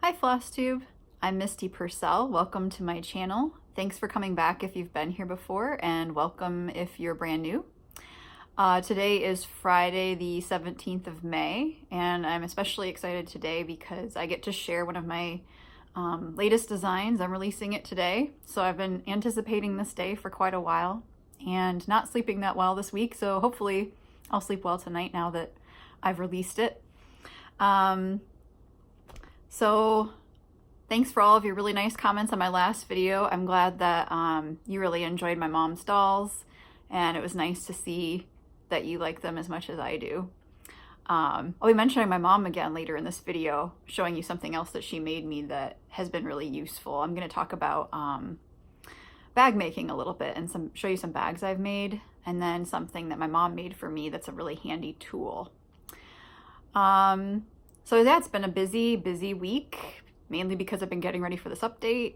Hi Flosstube, I'm Misty Purcell. Welcome to my channel. Thanks for coming back if you've been here before, and welcome if you're brand new. Today is Friday the 17th of May, and I'm especially excited today because I get to share one of my latest designs. I'm releasing it today, so I've been anticipating this day for quite a while and not sleeping that well this week, so hopefully I'll sleep well tonight now that I've released it. So thanks for all of your really nice comments on my last video. I'm glad that you really enjoyed my mom's dolls, and it was nice to see that you like them as much as I do. I'll be mentioning my mom again later in this video, showing you something else that she made me that has been really useful. I'm going to talk about bag making a little bit and show you some bags I've made, and then something that my mom made for me that's a really handy tool. So yeah, it's been a busy week, mainly because I've been getting ready for this update.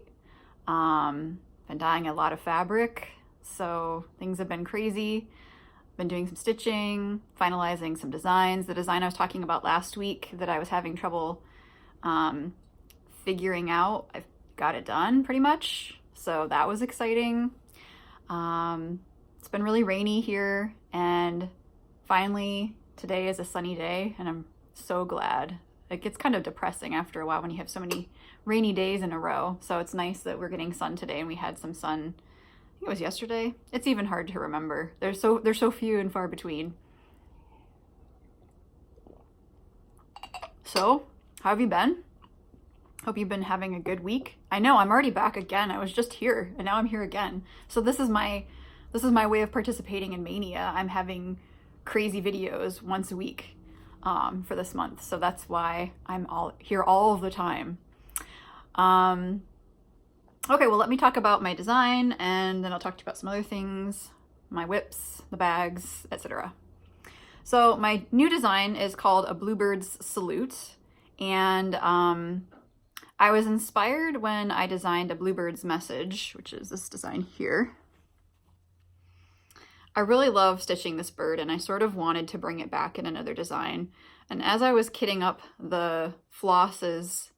Been dyeing a lot of fabric, so things have been crazy. Been doing some stitching, finalizing some designs. The design I was talking about last week that I was having trouble figuring out, I've got it done pretty much, so that was exciting. It's been really rainy here, and finally today is a sunny day, and I'm so glad. It gets kind of depressing after a while when you have so many rainy days in a row. So it's nice that we're getting sun today, and we had some sun. I think it was yesterday. It's even hard to remember. They're so few and far between. So, how have you been? Hope you've been having a good week. I know I'm already back again. I was just here, and now I'm here again. So this is my way of participating in Mania. I'm having crazy videos once a week. For this month, so that's why I'm here all of the time. Okay, well, let me talk about my design, and then I'll talk to you about some other things, my whips, the bags, etc. So my new design is called a Bluebirds Salute, and I was inspired when I designed a Bluebirds message, which is this design here. I really love stitching this bird, and I sort of wanted to bring it back in another design. And as I was kitting up the flosses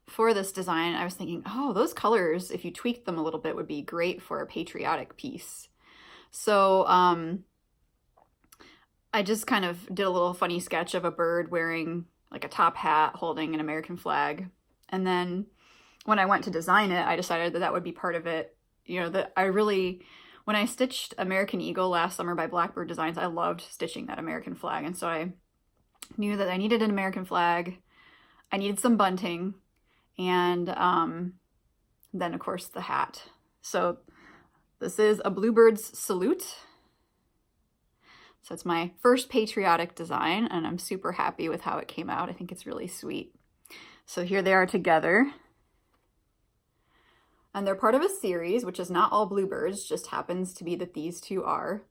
for this design, I was thinking, oh, those colors, if you tweaked them a little bit, would be great for a patriotic piece. So I just kind of did a little funny sketch of a bird wearing like a top hat holding an American flag. And then when I went to design it, I decided that that would be part of it. You know, that I really... When I stitched American Eagle last summer by Blackbird Designs, I loved stitching that American flag. And so I knew that I needed an American flag, I needed some bunting, and then of course the hat. So this is a Bluebirds Salute. So it's my first patriotic design, and I'm super happy with how it came out. I think it's really sweet. So here they are together. And they're part of a series, which is not all bluebirds, just happens to be that these two are.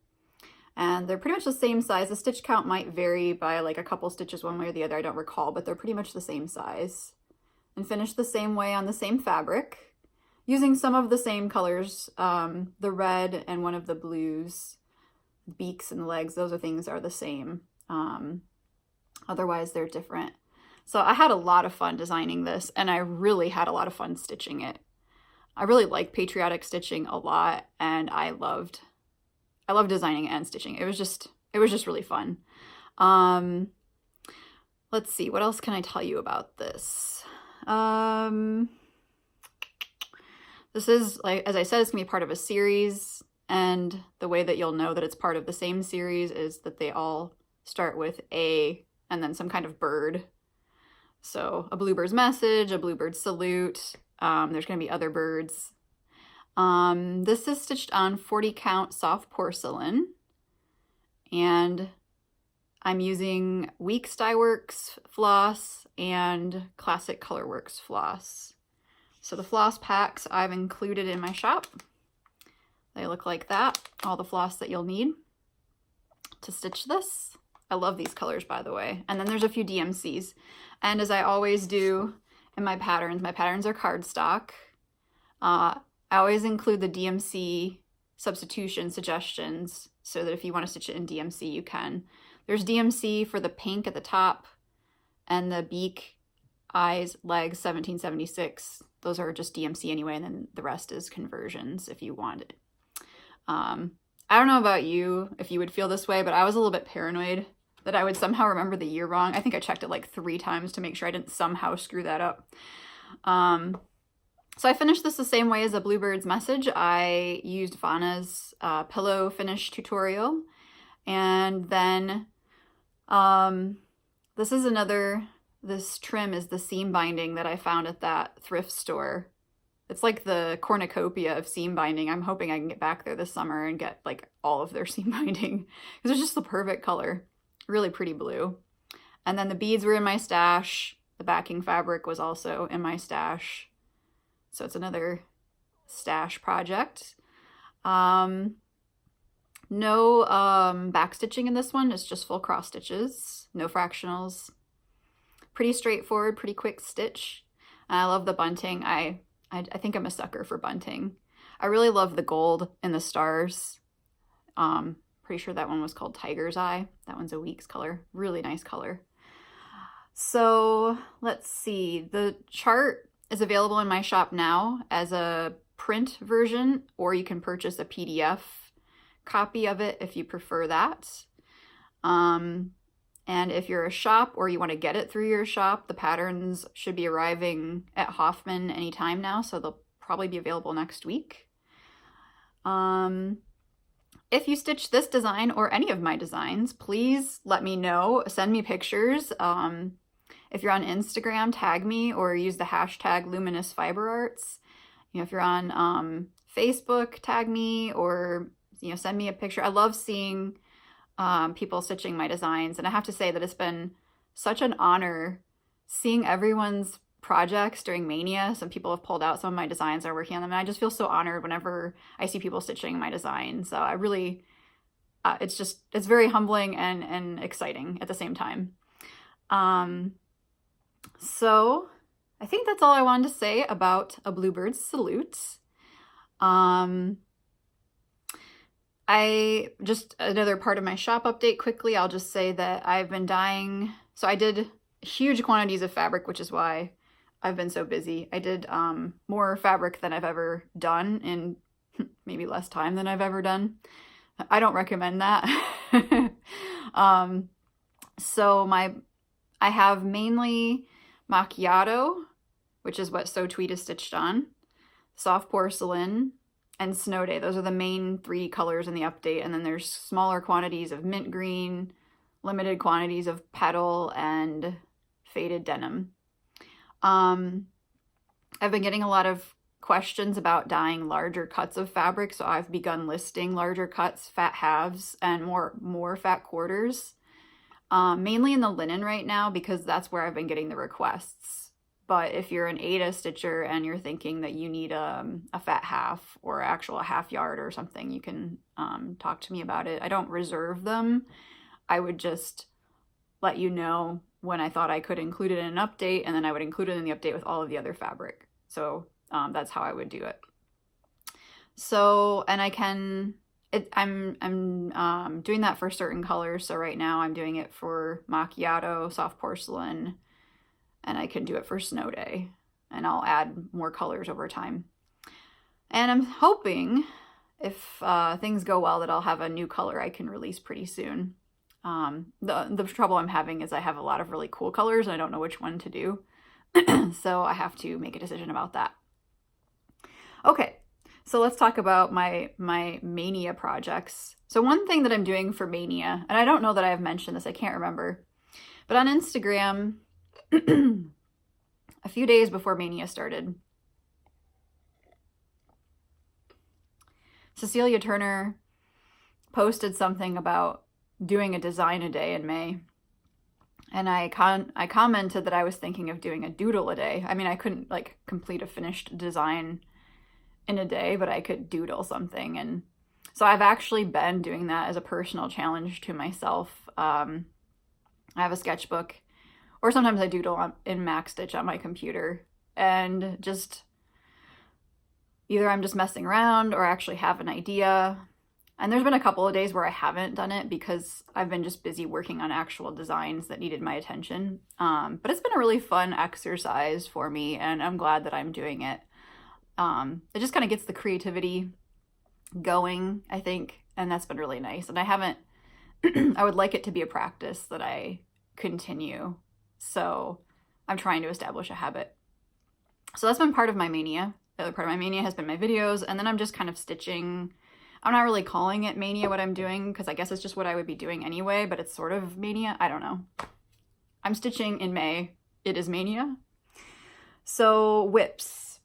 And they're pretty much the same size. The stitch count might vary by like a couple stitches one way or the other, I don't recall, but they're pretty much the same size. And finished the same way on the same fabric, using some of the same colors, the red and one of the blues, the beaks and the legs, those are the same. Otherwise they're different. So I had a lot of fun designing this, and I really had a lot of fun stitching it. I really like patriotic stitching a lot, and I loved designing it and stitching. It was just really fun. Let's see, what else can I tell you about this? This is, like, as I said, it's gonna be part of a series, and the way that you'll know that it's part of the same series is that they all start with A and then some kind of bird. So a Bluebird's message, a Bluebird salute. There's going to be other birds. This is stitched on 40 count soft porcelain, and I'm using Weeks Dye Works floss and Classic Colorworks floss. So the floss packs I've included in my shop. They look like that, all the floss that you'll need to stitch this. I love these colors, by the way. And then there's a few DMCs. And as I always do in my patterns are cardstock. I always include the DMC substitution suggestions so that if you want to stitch it in DMC, you can. There's DMC for the pink at the top and the beak eyes, legs, 1776. Those are just DMC anyway, and then the rest is conversions if you want it. I don't know about you, if you would feel this way, but I was a little bit paranoid that I would somehow remember the year wrong. I think I checked it like 3 times to make sure I didn't somehow screw that up. So I finished this the same way as a Bluebirds message. I used Vanna's pillow finish tutorial. And then this trim is the seam binding that I found at that thrift store. It's like the cornucopia of seam binding. I'm hoping I can get back there this summer and get like all of their seam binding, because it's just the perfect color. Really pretty blue. And then the beads were in my stash. The backing fabric was also in my stash. So it's another stash project. No back stitching in this one. It's just full cross stitches. No fractionals. Pretty straightforward, pretty quick stitch. And I love the bunting. I think I'm a sucker for bunting. I really love the gold in the stars. Pretty sure that one was called Tiger's Eye. That one's a Weeks color. Really nice color. So let's see. The chart is available in my shop now as a print version, or you can purchase a PDF copy of it if you prefer that. And if you're a shop or you want to get it through your shop, the patterns should be arriving at Hoffman anytime now, so they'll probably be available next week. If you stitch this design or any of my designs, please let me know. Send me pictures. If you're on Instagram, tag me or use the hashtag Luminous Fiber Arts. You know, if you're on Facebook, tag me or send me a picture. I love seeing people stitching my designs, and I have to say that it's been such an honor seeing everyone's projects during Mania. Some people have pulled out some of my designs, are working on them, and I just feel so honored whenever I see people stitching my designs. So I really, it's very humbling and exciting at the same time. So I think that's all I wanted to say about a Bluebirds Salute. Another part of my shop update quickly, I'll just say that I've been dyeing, so I did huge quantities of fabric, which is why I've been so busy. I did more fabric than I've ever done in maybe less time than I've ever done. I don't recommend that. I have mainly macchiato, which is what So Tweed is stitched on, soft porcelain, and Snow Day. Those are the main 3 colors in the update. And then there's smaller quantities of mint green, limited quantities of petal, and faded denim. I've been getting a lot of questions about dyeing larger cuts of fabric, so I've begun listing larger cuts, fat halves, and more fat quarters. Mainly in the linen right now, because that's where I've been getting the requests. But if you're an Ada stitcher and you're thinking that you need a fat half or a half yard or something, you can talk to me about it. I don't reserve them. I would just let you know when I thought I could include it in an update, and then I would include it in the update with all of the other fabric. So that's how I would do it. So, and I'm doing that for certain colors. So right now I'm doing it for macchiato, soft porcelain, and I can do it for Snow Day, and I'll add more colors over time. And I'm hoping, if things go well, that I'll have a new color I can release pretty soon. The trouble I'm having is I have a lot of really cool colors and I don't know which one to do. So I have to make a decision about that. Okay, so let's talk about my Mania projects. So one thing that I'm doing for Mania, and I don't know that I have mentioned this, I can't remember, but on Instagram, a few days before Mania started, Cecilia Turner posted something about doing a design a day in May. And I commented that I was thinking of doing a doodle a day. I mean, I couldn't like complete a finished design in a day, but I could doodle something. And so I've actually been doing that as a personal challenge to myself. I have a sketchbook, or sometimes I doodle in MacStitch on my computer, and just either I'm just messing around or actually have an idea. And there's been a couple of days where I haven't done it because I've been just busy working on actual designs that needed my attention. But it's been a really fun exercise for me, and I'm glad that I'm doing it. It just kind of gets the creativity going, I think, and that's been really nice. And I haven't, I would like it to be a practice that I continue. So I'm trying to establish a habit. So that's been part of my mania. The other part of my mania has been my videos, and then I'm just kind of stitching. I'm not really calling it mania what I'm doing, because I guess it's just what I would be doing anyway, but it's sort of mania. I don't know. I'm stitching in May. It is mania. So whips.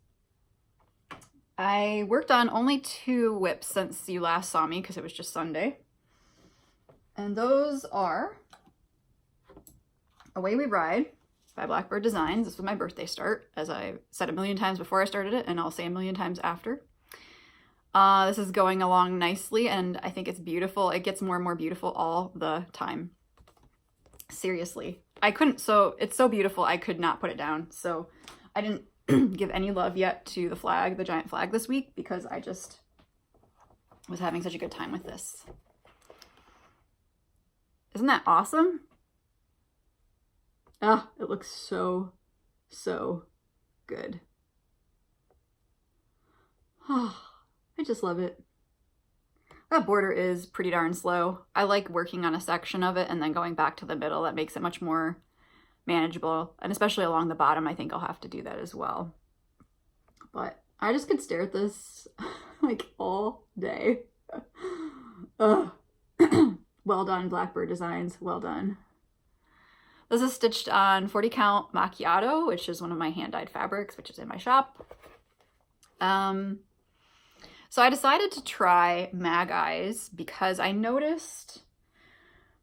I worked on only 2 whips since you last saw me, because it was just Sunday. And those are Away We Ride by Blackbird Designs. This was my birthday start, as I said a million times before I started it, and I'll say a million times after. This is going along nicely, and I think it's beautiful. It gets more and more beautiful all the time. Seriously. It's so beautiful, I could not put it down. So I didn't give any love yet to the flag, the giant flag this week, because I just was having such a good time with this. Isn't that awesome? Ah, it looks so, so good. I just love it. That border is pretty darn slow. I like working on a section of it and then going back to the middle. That makes it much more manageable. And especially along the bottom, I think I'll have to do that as well. But I just could stare at this like all day. Well done, Blackbird Designs. Well done. This is stitched on 40 count macchiato, which is one of my hand-dyed fabrics, which is in my shop. So I decided to try Mag Eyes because I noticed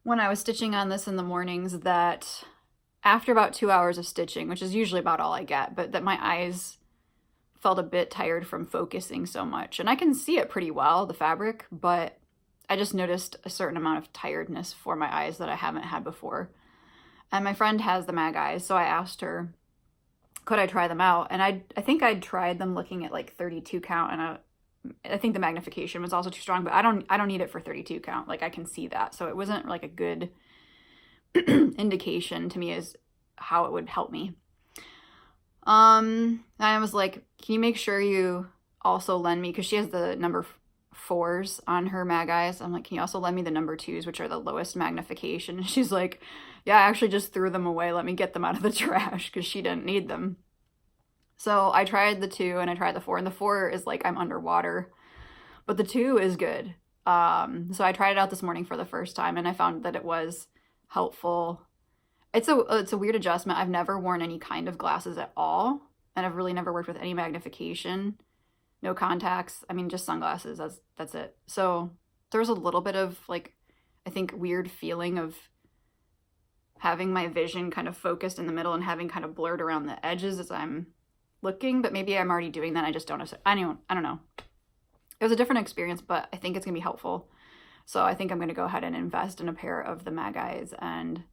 when I was stitching on this in the mornings that after about 2 hours of stitching, which is usually about all I get, but that my eyes felt a bit tired from focusing so much. And I can see it pretty well, the fabric, but I just noticed a certain amount of tiredness for my eyes that I haven't had before. And my friend has the Mag Eyes, so I asked her, could I try them out? And I think I'd tried them looking at like 32 count, and I think the magnification was also too strong, but I don't need it for 32 count. Like, I can see that. So it wasn't like a good indication to me as how it would help me. I was like, can you make sure you also lend me, because she has the number 4s on her Mag Eyes. I'm like, can you also lend me the number 2s, which are the lowest magnification? And she's like, yeah, I actually just threw them away. Let me get them out of the trash, because she didn't need them. So I tried the 2 and I tried the 4, and the 4 is like I'm underwater, but the 2 is good. So I tried it out this morning for the first time, and I found that it was helpful. It's a weird adjustment. I've never worn any kind of glasses at all, and I've really never worked with any magnification. No contacts. I mean, just sunglasses. That's it. So there was a little bit of like, I think, weird feeling of having my vision kind of focused in the middle and having kind of blurred around the edges as I'm looking, but maybe I'm already doing that. I just don't know. I don't know. It was a different experience, but I think it's going to be helpful. So I think I'm going to go ahead and invest in a pair of the Mag Eyes and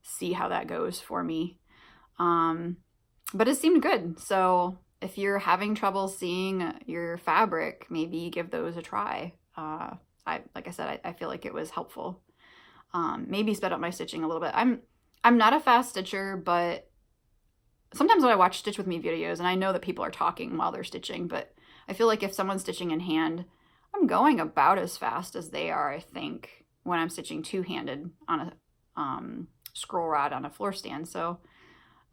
see how that goes for me. But it seemed good. So if you're having trouble seeing your fabric, maybe give those a try. Like I said, I feel like it was helpful. Maybe sped up my stitching a little bit. I'm not a fast stitcher, but sometimes when I watch Stitch With Me videos, and I know that people are talking while they're stitching, but I feel like if someone's stitching in hand, I'm going about as fast as they are, I think, when I'm stitching two-handed on a scroll rod on a floor stand. So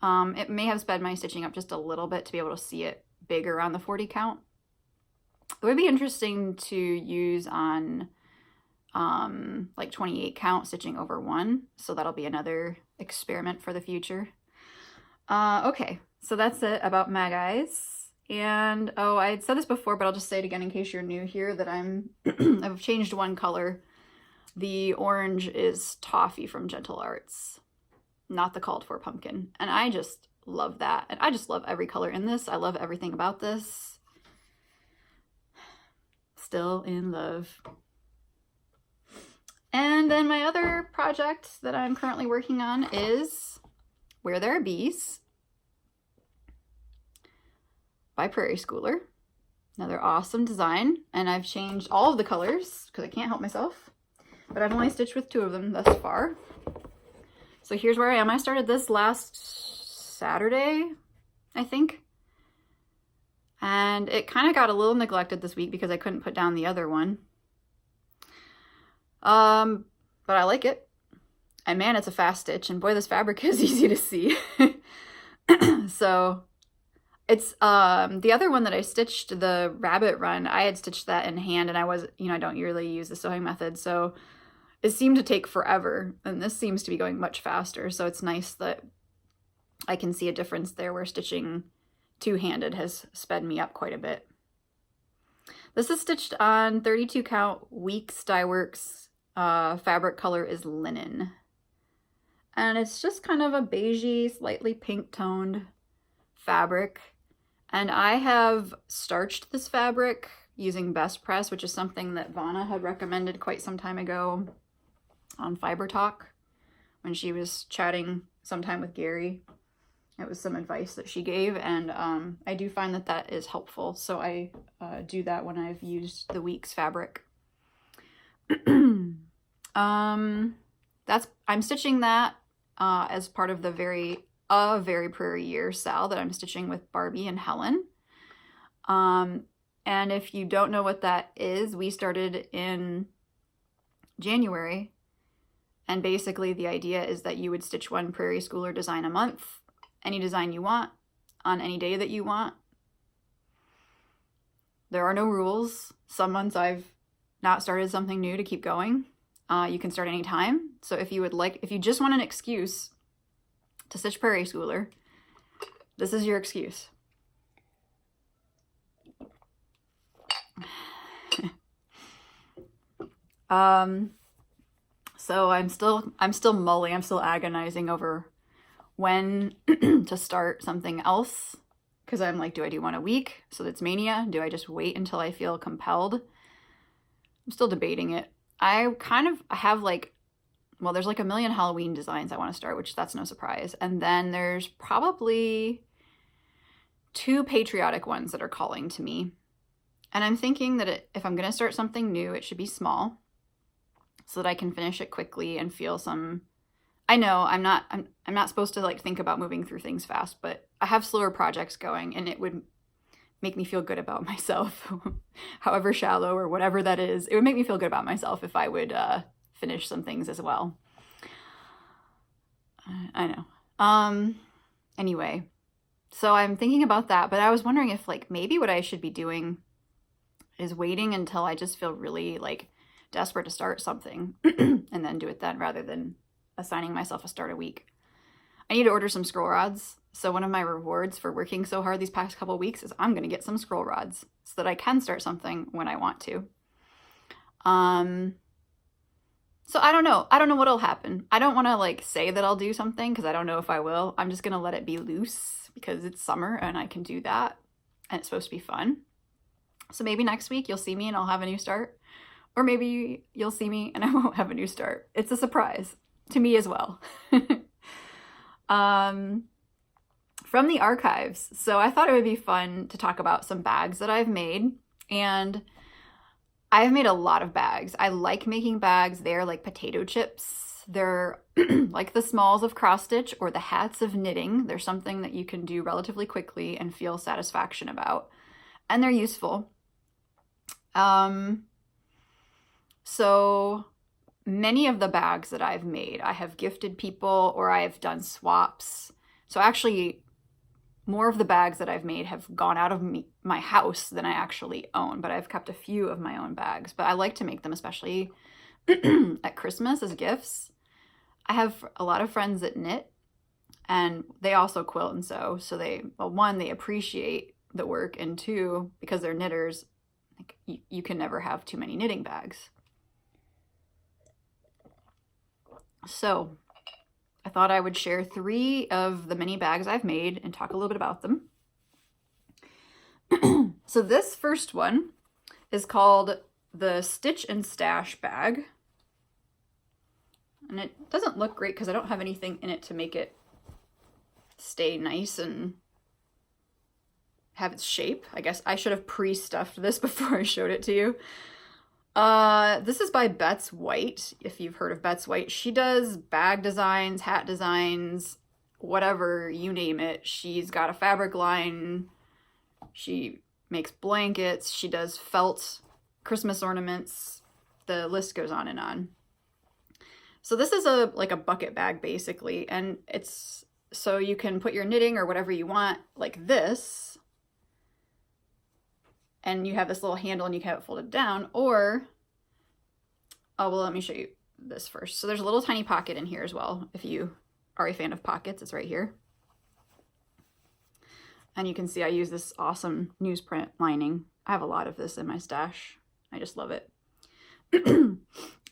it may have sped my stitching up just a little bit to be able to see it bigger on the 40 count. It would be interesting to use on like 28 count stitching over 1. So that'll be another experiment for the future. Okay, so that's it about Mag Eyes. And oh, I had said this before, but I'll just say it again in case you're new here, that I've changed one color. The orange is Toffee from Gentle Arts, not the called for pumpkin. And I just love that. And I just love every color in this. I love everything about this. Still in love. And then my other project that I'm currently working on is Where There Are Bees by Prairie Schooler. Another awesome design, and I've changed all of the colors because I can't help myself, but I've only stitched with 2 of them thus far. So here's where I am. I started this last Saturday, I think, and it kind of got a little neglected this week because I couldn't put down the other one. But I like it, and man, it's a fast stitch, and boy, this fabric is easy to see. So it's the other one that I stitched, the rabbit run, I had stitched that in hand, and I was, I don't really use the sewing method, so it seemed to take forever, and this seems to be going much faster, so it's nice that I can see a difference there where stitching two-handed has sped me up quite a bit. This is stitched on 32 count Weeks Dye Works. Fabric color is linen. And it's just kind of a beigey, slightly pink toned fabric. And I have starched this fabric using Best Press, which is something that Vana had recommended quite some time ago on Fiber Talk when she was chatting sometime with Gary. It was some advice that she gave, and I do find that that is helpful. So I do that when I've used the Weeks fabric. I'm stitching that as part of the very Prairie Year sal that I'm stitching with Barbie and Helen. And if you don't know what that is, we started in January, and basically the idea is that you would stitch one Prairie Schooler design a month, any design you want, on any day that you want. There are no rules. Some months I've not started something new to keep going. You can start anytime. So if you just want an excuse to stitch Prairie Schooler, this is your excuse. So I'm still mulling, I'm still agonizing over when to start something else, because I'm like, do I do one a week so that's Mania? Do I just wait until I feel compelled? I'm still debating it. I have there's like a million Halloween designs I want to start, which that's no surprise. And then there's probably 2 patriotic ones that are calling to me. And I'm thinking that if I'm going to start something new, it should be small so that I can finish it quickly and feel some... I know I'm not supposed to like think about moving through things fast, but I have slower projects going, and it would make me feel good about myself, however shallow or whatever that is. It would make me feel good about myself if I would finish some things as well. I know. Anyway, so I'm thinking about that, but I was wondering if like maybe what I should be doing is waiting until I just feel really like desperate to start something and then do it then, rather than assigning myself a start a week. I need to order some scroll rods. So one of my rewards for working so hard these past couple weeks is I'm going to get some scroll rods so that I can start something when I want to. So I don't know. I don't know what'll happen. I don't want to like say that I'll do something because I don't know if I will. I'm just going to let it be loose because it's summer and I can do that. And it's supposed to be fun. So maybe next week you'll see me and I'll have a new start. Or maybe you'll see me and I won't have a new start. It's a surprise to me as well. From the archives. So I thought it would be fun to talk about some bags that I've made. And I've made a lot of bags. I like making bags. They're like potato chips. They're like the smalls of cross stitch or the hats of knitting. They're something that you can do relatively quickly and feel satisfaction about. And they're useful. So many of the bags that I've made, I have gifted people or I've done swaps. So actually, more of the bags that I've made have gone out of my house than I actually own, but I've kept a few of my own bags. But I like to make them, especially at Christmas as gifts. I have a lot of friends that knit, and they also quilt and sew. So one, they appreciate the work, and 2, because they're knitters, like, you can never have too many knitting bags. So I thought I would share 3 of the mini bags I've made and talk a little bit about them. So this first one is called the Stitch and Stash bag. And it doesn't look great because I don't have anything in it to make it stay nice and have its shape. I guess I should have pre-stuffed this before I showed it to you. This is by Betz White, if you've heard of Betz White. She does bag designs, hat designs, whatever, you name it. She's got a fabric line. She makes blankets. She does felt Christmas ornaments. The list goes on and on. So this is like a bucket bag basically, and it's so you can put your knitting or whatever you want like this, and you have this little handle and you can have it folded down, or, oh, well, let me show you this first. So there's a little tiny pocket in here as well. If you are a fan of pockets, it's right here. And you can see I use this awesome newsprint lining. I have a lot of this in my stash. I just love it.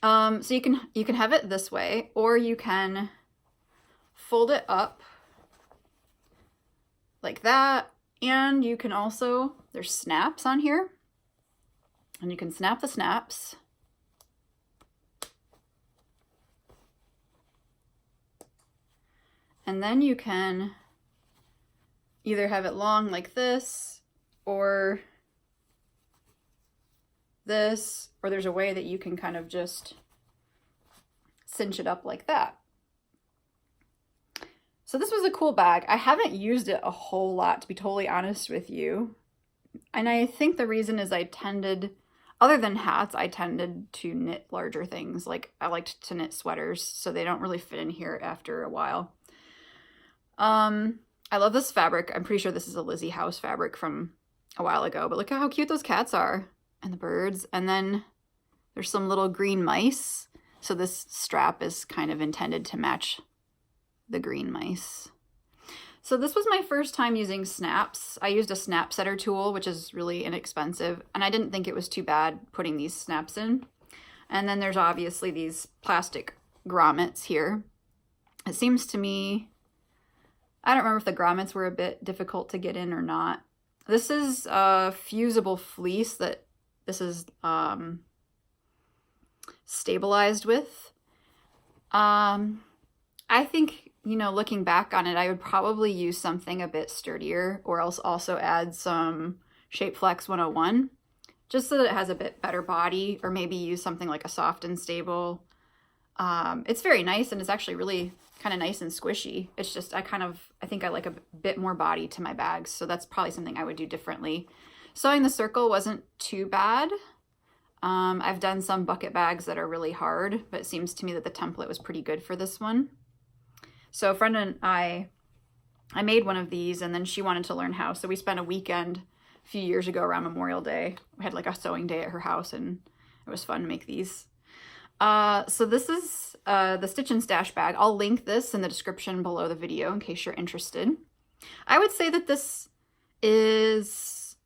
So you can have it this way, or you can fold it up like that. And you can also, there's snaps on here, and you can snap the snaps. And then you can either have it long like this, or this, or there's a way that you can kind of just cinch it up like that. So this was a cool bag. I haven't used it a whole lot, to be totally honest with you. And I think the reason is I tended, other than hats, I tended to knit larger things. Like I liked to knit sweaters, so they don't really fit in here after a while. I love this fabric. I'm pretty sure this is a Lizzie House fabric from a while ago, but look at how cute those cats are and the birds. And then there's some little green mice. So this strap is kind of intended to match the green mice. So this was my first time using snaps. I used a snap setter tool, which is really inexpensive, and I didn't think it was too bad putting these snaps in. And then there's obviously these plastic grommets here. It seems to me, I don't remember if the grommets were a bit difficult to get in or not. This is a fusible fleece that this is stabilized with. I think, you know, looking back on it, I would probably use something a bit sturdier, or else also add some Shape Flex 101, just so that it has a bit better body, or maybe use something like a soft and stable. It's very nice, and it's actually really kind of nice and squishy. It's just, I think I like a bit more body to my bags, so that's probably something I would do differently. Sewing the circle wasn't too bad. I've done some bucket bags that are really hard, but it seems to me that the template was pretty good for this one. So a friend and I made one of these, and then she wanted to learn how, so we spent a weekend a few years ago around Memorial Day. We had like a sewing day at her house, and it was fun to make these. So this is the Stitch and Stash bag. I'll link this in the description below the video in case you're interested. I would say that this is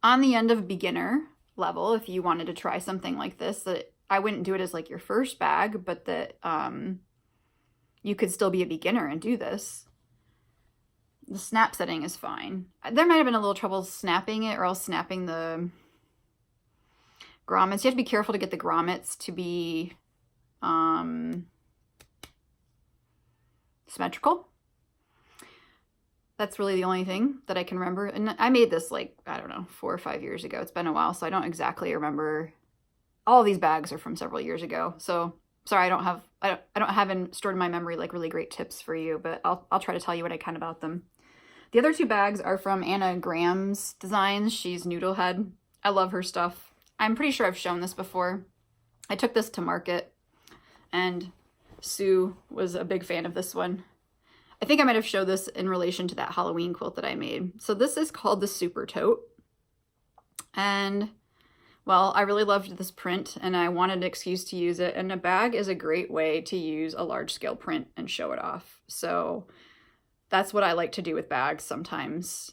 on the end of beginner level if you wanted to try something like this. That I wouldn't do it as like your first bag, but that you could still be a beginner and do this. The snap setting is fine. There might have been a little trouble snapping it, or else snapping the grommets. You have to be careful to get the grommets to be symmetrical. That's really the only thing that I can remember. And I made this like, I don't know, 4 or 5 years ago. It's been a while, so I don't exactly remember. All of these bags are from several years ago. So sorry, I don't have stored in my memory like really great tips for you, but I'll try to tell you what I can about them. The other 2 bags are from Anna Graham's designs. She's Noodlehead. I love her stuff. I'm pretty sure I've shown this before. I took this to market, and Sue was a big fan of this one. I think I might have showed this in relation to that Halloween quilt that I made. So this is called the Super Tote. And, well, I really loved this print, and I wanted an excuse to use it. And a bag is a great way to use a large-scale print and show it off. So that's what I like to do with bags sometimes.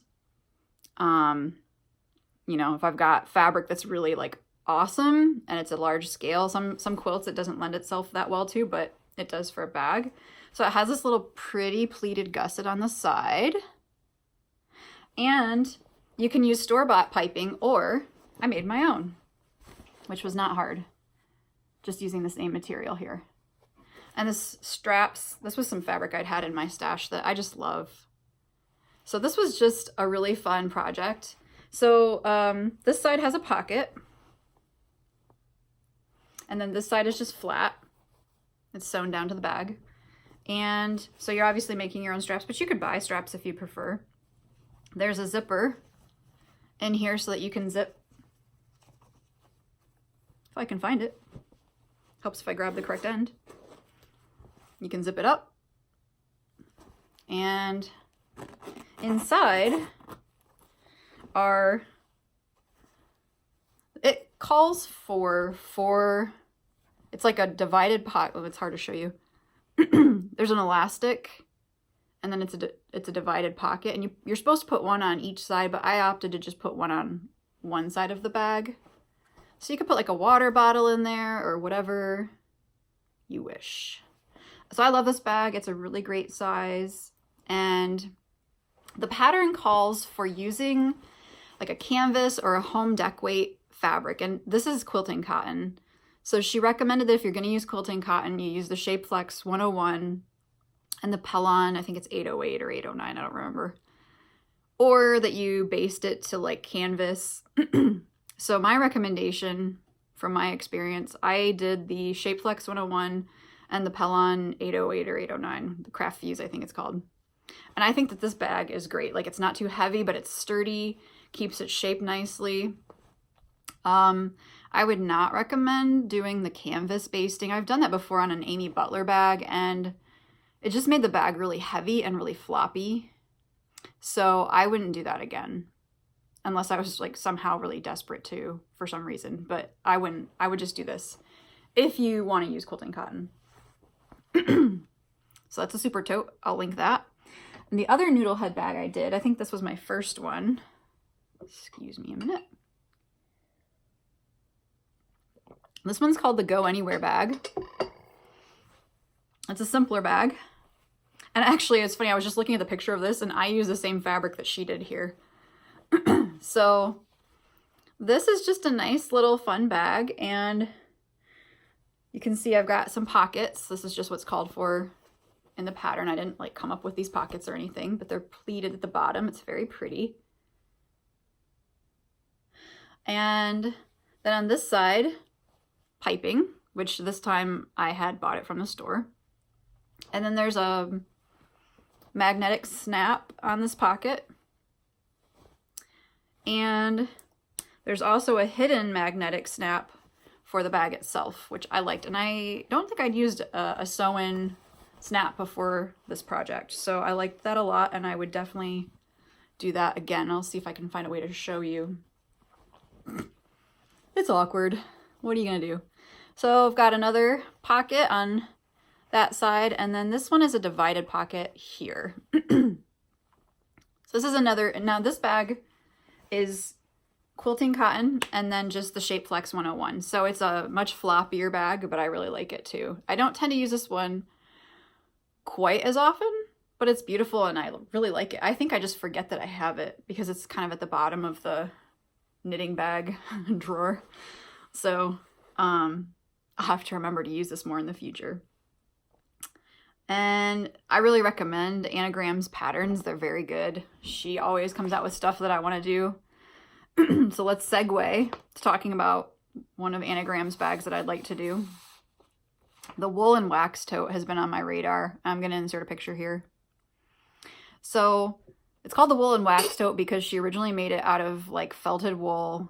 You know, if I've got fabric that's really like awesome and it's a large scale, some quilts it doesn't lend itself that well to, but it does for a bag. So it has this little pretty pleated gusset on the side, and you can use store-bought piping, or I made my own, which was not hard, just using the same material here. And this straps, this was some fabric I'd had in my stash that I just love. So this was just a really fun project. So this side has a pocket. And then this side is just flat. It's sewn down to the bag. And so you're obviously making your own straps, but you could buy straps if you prefer. There's a zipper in here so that you can zip. If I can find it. Helps if I grab the correct end. You can zip it up. And inside are, it calls for four, it's like a divided pocket. Oh, it's hard to show you. There's an elastic, and then it's a divided pocket, and you're supposed to put one on each side, but I opted to just put one on one side of the bag. So you could put like a water bottle in there or whatever you wish. So I love this bag. It's a really great size, and the pattern calls for using like a canvas or a home deck weight fabric, and this is quilting cotton. So she recommended that if you're going to use quilting cotton, you use the Shapeflex 101 and the Pellon, I think it's 808 or 809, I don't remember. Or that you baste it to like canvas. So my recommendation from my experience, I did the Shapeflex 101 and the Pellon 808 or 809, the Craft Fuse I think it's called. And I think that this bag is great. Like, it's not too heavy, but it's sturdy, keeps its shape nicely. I would not recommend doing the canvas basting. I've done that before on an Amy Butler bag, and it just made the bag really heavy and really floppy. So I wouldn't do that again, unless I was like somehow really desperate to for some reason. But I wouldn't. I would just do this if you want to use quilting cotton. So that's a super tote. I'll link that. And the other Noodlehead bag I did, I think this was my first one. Excuse me a minute. This one's called the Go Anywhere Bag. It's a simpler bag. And actually, it's funny, I was just looking at the picture of this, and I use the same fabric that she did here. So this is just a nice little fun bag, and you can see I've got some pockets. This is just what's called for in the pattern. I didn't like come up with these pockets or anything, but they're pleated at the bottom. It's very pretty. And then on this side, piping, which this time I had bought it from the store. And then there's a magnetic snap on this pocket. And there's also a hidden magnetic snap for the bag itself, which I liked. And I don't think I'd used a sew-in snap before this project. So I liked that a lot, and I would definitely do that again. I'll see if I can find a way to show you. It's awkward. What are you gonna do? So I've got another pocket on that side, and then this one is a divided pocket here. So this is another, now this bag is quilting cotton and then just the Shapeflex 101. So it's a much floppier bag, but I really like it too. I don't tend to use this one quite as often, but it's beautiful and I really like it. I think I just forget that I have it because it's kind of at the bottom of the knitting bag drawer. So I'll have to remember to use this more in the future. And I really recommend Anagram's patterns. They're very good. She always comes out with stuff that I want to do. So let's segue to talking about one of Anagram's bags that I'd like to do. The Woolen Wax Tote has been on my radar. I'm going to insert a picture here. So it's called the Woolen Wax Tote because she originally made it out of like felted wool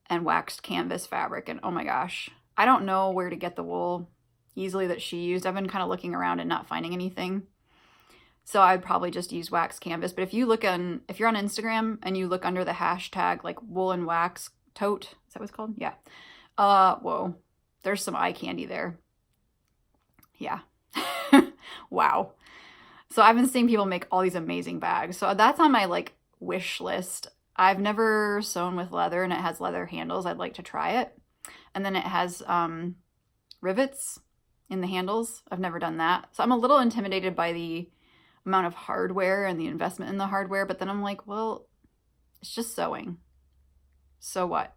and waxed canvas fabric. And oh my gosh, I don't know where to get the wool easily that she used. I've been kind of looking around and not finding anything. So I'd probably just use wax canvas. But if you're on Instagram and you look under the hashtag like Woolen Wax Tote, is that what it's called? Yeah. Whoa, there's some eye candy there. Yeah. Wow. So I've been seeing people make all these amazing bags. So that's on my like wish list. I've never sewn with leather and it has leather handles. I'd like to try it. And then it has rivets in the handles. I've never done that. So I'm a little intimidated by the amount of hardware and the investment in the hardware. But then I'm like, well, it's just sewing. So what?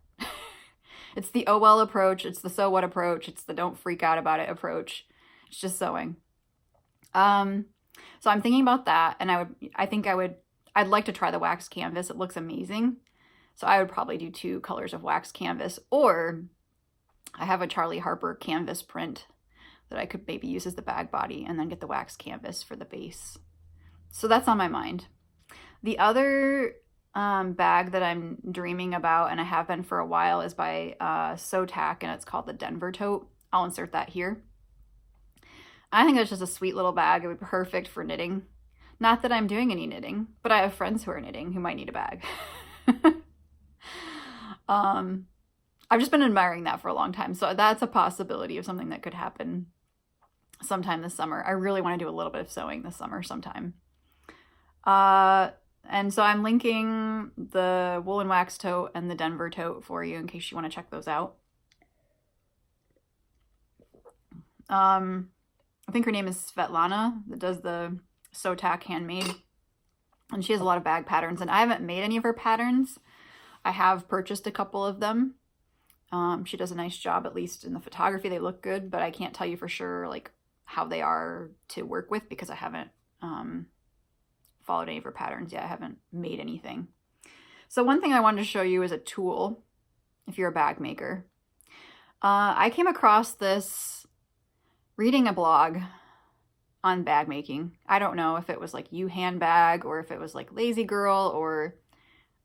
It's the oh well approach. It's the so what approach. It's the don't freak out about it approach. It's just sewing. So I'm thinking about that, and I I'd like to try the wax canvas. It looks amazing. So I would probably do 2 colors of wax canvas, or I have a Charlie Harper canvas print that I could maybe use as the bag body and then get the wax canvas for the base. So that's on my mind. The other bag that I'm dreaming about, and I have been for a while, is by Sotak, and it's called the Denver Tote. I'll insert that here. I think it's just a sweet little bag. It would be perfect for knitting. Not that I'm doing any knitting, but I have friends who are knitting who might need a bag. I've just been admiring that for a long time. So that's a possibility of something that could happen sometime this summer. I really want to do a little bit of sewing this summer sometime. And so I'm linking the Woolen Wax Tote and the Denver Tote for you in case you want to check those out. I think her name is Svetlana that does the Sotak handmade. And she has a lot of bag patterns, and I haven't made any of her patterns. I have purchased a couple of them. She does a nice job, at least in the photography. They look good, but I can't tell you for sure like how they are to work with because I haven't followed any of her patterns yet. I haven't made anything. So one thing I wanted to show you is a tool if you're a bag maker. I came across this reading a blog on bag making. I don't know if it was like You Handbag or if it was like Lazy Girl, or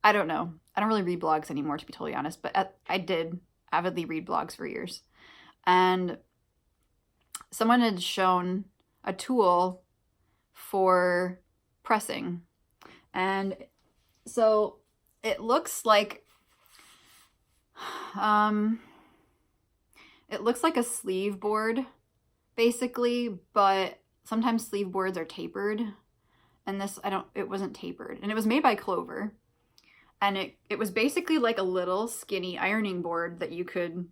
I don't know. I don't really read blogs anymore, to be totally honest, but I did avidly read blogs for years. And someone had shown a tool for pressing. And so it looks like a sleeve board basically, but sometimes sleeve boards are tapered, and this it wasn't tapered, and it was made by Clover, and it was basically like a little skinny ironing board that you could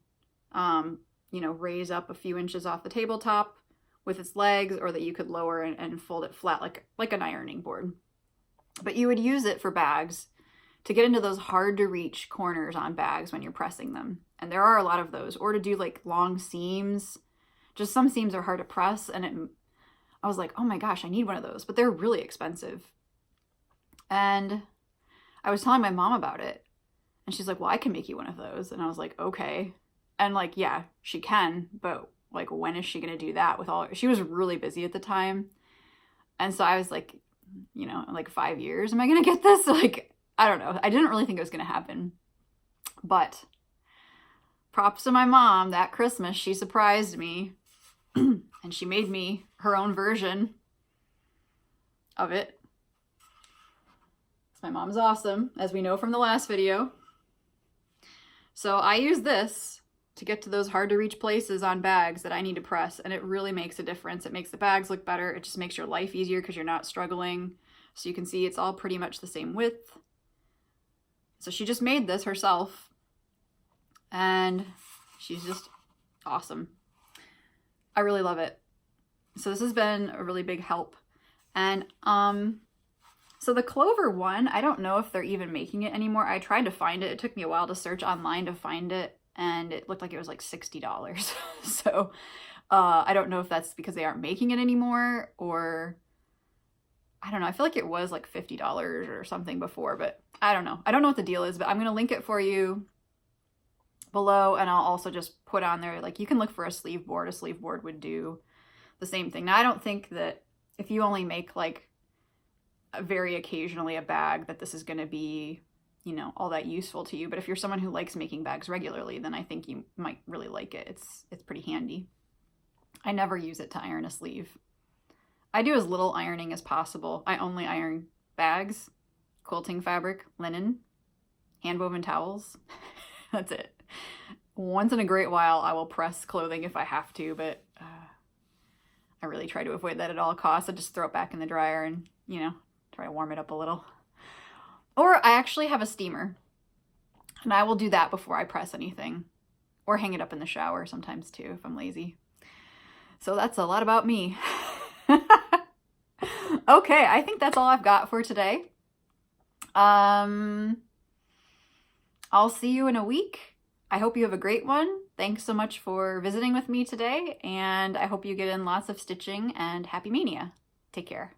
you know, raise up a few inches off the tabletop with its legs, or that you could lower and fold it flat like an ironing board. But you would use it for bags to get into those hard to reach corners on bags when you're pressing them, and there are a lot of those, or to do like long seams. Just some seams are hard to press, and I was like, oh my gosh, I need one of those, but they're really expensive. And I was telling my mom about it, and she's like, well, I can make you one of those. And I was like, okay. And like, yeah, she can, but like, when is she going to do that with she was really busy at the time. And so I was like, you know, in like 5 years, am I going to get this? Like, I don't know. I didn't really think it was going to happen, but props to my mom. That Christmas, she surprised me. And she made me her own version of it. My mom's awesome, as we know from the last video. So I use this to get to those hard to reach places on bags that I need to press, and it really makes a difference. It makes the bags look better. It just makes your life easier because you're not struggling. So you can see it's all pretty much the same width. So she just made this herself, and she's just awesome. I really love it. So this has been a really big help. And so the Clover one, I don't know if they're even making it anymore. I tried to find it. It took me a while to search online to find it, and it looked like it was like $60. So I don't know if that's because they aren't making it anymore, or I don't know. I feel like it was like $50 or something before, but I don't know. I don't know what the deal is, but I'm going to link it for you below, and I'll also just put on there, like, you can look for a sleeve board. A sleeve board would do the same thing. Now, I don't think that if you only make like very occasionally a bag that this is going to be, you know, all that useful to you. But if you're someone who likes making bags regularly, then I think you might really like it. It's pretty handy. I never use it to iron a sleeve. I do as little ironing as possible. I only iron bags, quilting fabric, linen, hand-woven towels. That's it. Once in a great while, I will press clothing if I have to, but I really try to avoid that at all costs. I just throw it back in the dryer and, you know, try to warm it up a little. Or I actually have a steamer, and I will do that before I press anything, or hang it up in the shower sometimes too if I'm lazy. So that's a lot about me. Okay, I think that's all I've got for today. I'll see you in a week. I hope you have a great one. Thanks so much for visiting with me today, and I hope you get in lots of stitching, and happy Mania. Take care.